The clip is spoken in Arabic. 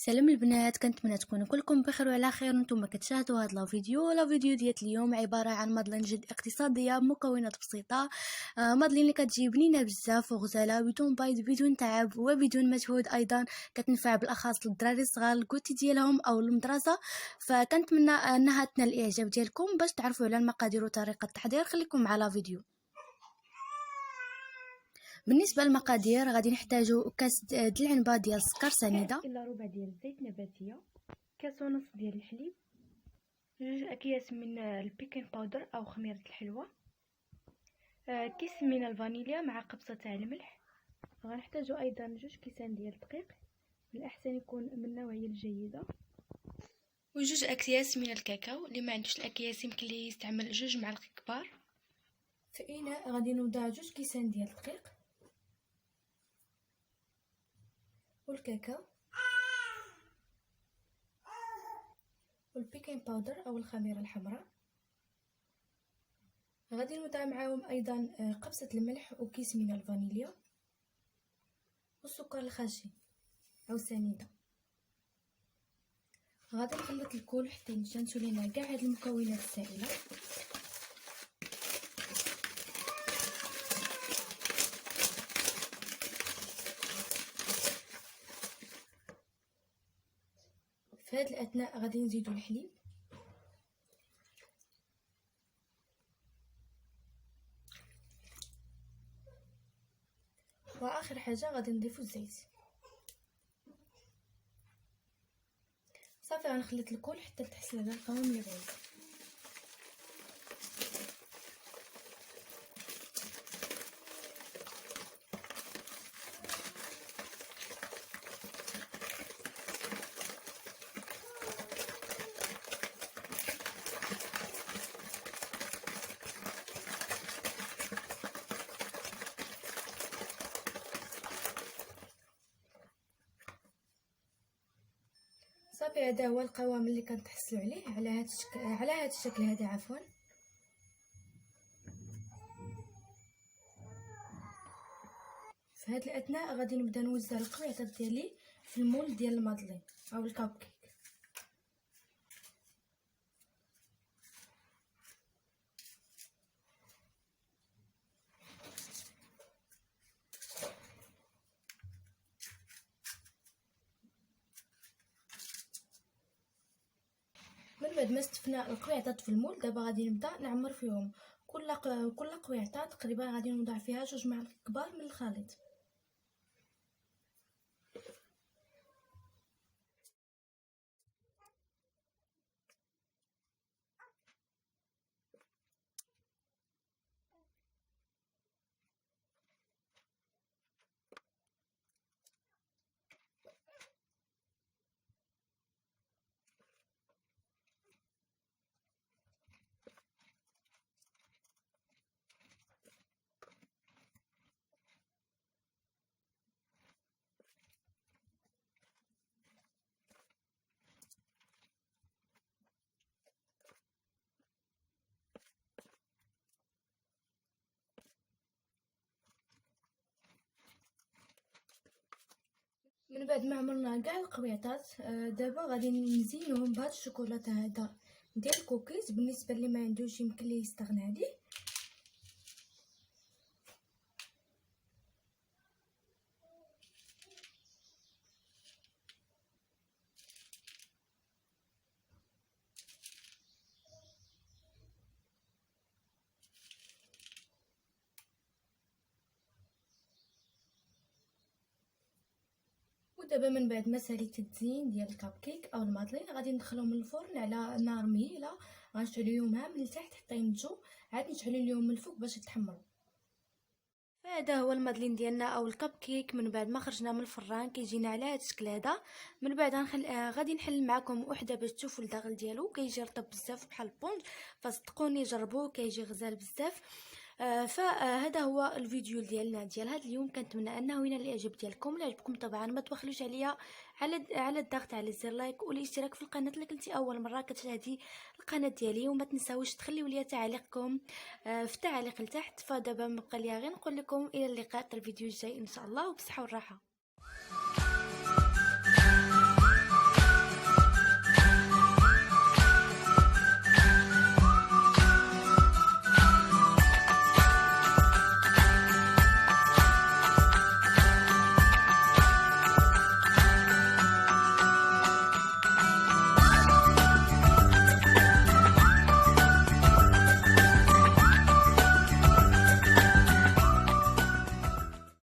سلام البنات، كنتمنى تكونوا كلكم بخير وعلى خير. وانتم كتشاهدوا هذا الفيديو ديال اليوم عباره عن مادلين جد اقتصاديه بمكونات بسيطه. مادلين اللي كتجي بنينه بزاف وغزاله بدون بيض بدون تعب وبدون مجهود، ايضا كتنفع بالاخص للدراري الصغار الكوتي ديالهم او المدرسه. فكنتمنى انها تنال الاعجاب ديالكم. باش تعرفوا على المقادير وطريقه التحضير خليكم مع لا فيديو. بالنسبه للمقادير غادي نحتاجو كاس د العنبه ديال السكر سنيده، الا ربع ديال الزيت نباتيه، كاس ونص ديال الحليب، 2 اكياس من البيكين باودر او خميره الحلوى، كيس من الفانيليا مع قبصه تاع الملح. غنحتاجو ايضا 2 كيسان ديال الدقيق، من الاحسن يكون من النوعيه الجيده، و2 اكياس من الكاكاو. اللي ما عندوش الاكياس يمكن ليه يستعمل 2 معالق كبار. في اناء غادي نوضع 2 كيسان ديال الدقيق والكاكاو والبيكين باودر او الخميره الحمراء. غادي نوضع معاهم ايضا قبصه الملح وكيس من الفانيليا والسكر الخشن او سنيده. غادي نخلط الكل حتى يتجانسوا لينا كاع هاد المكونات السائله. في هذه الاثناء غادي نزيدوا الحليب واخر حاجه غادي نضيفوا الزيت. صافي غنخلط الكل حتى تحصل على القوام اللي بغيت. صافي هذا هو القوام اللي كنتحصلوا عليه على هذا الشكل هذا عفوا. في هذه الاثناء غادي نبدا نوزع القطعات ديالي في المول ديال المادلين او الكاب كيك. من بعد ما استفنا القويعطات في المول، دابا غادي نبدا نعمر فيهم. كل قويعطه تقريبا غادي نوضع فيها 2 معالق كبار من الخليط. من بعد ما عملنا كاع القويعطات، دابا غادي نزينوهم بهذا الشوكولاته هذا ديال الكوكيز. بالنسبه اللي ما عندوش يمكن ليه يستغنى عليه. ودابا من بعد ما ساليت التزيين ديال الكاب كيك او المادلين غادي ندخلهم للفرن على نار مهيله. غنشعلوا ليهم من التحت حتى ينضجوا، عاد نشعلوا ليهم من الفوق باش يتحمروا. فهذا هو المادلين ديالنا او الكاب كيك من بعد ما خرجنا من الفران، كيجينا على هذا الشكل هذا. من بعد غادي نحل معكم وحده باش تشوفوا الداخل ديالو. كيجي رطب بزاف بحال البونج، فصدقوني جربوه كيجي غزال بزاف. فهذا هو الفيديو ديالنا ديال هذا اليوم. كنتمنى انه ينال الاعجاب ديالكم. الا عجبكم طبعا ما تبخلوش عليا على الضغط على زر لايك والاشتراك في القناه اللي كنتي اول مره كتشاهدي القناه ديالي. وما تنساوش تخليو لي تعليقكم في التعليق لتحت. فدابا مبقى ليا غير نقول لكم الى اللقاء في الفيديو الجاي ان شاء الله، وبصحه والراحه.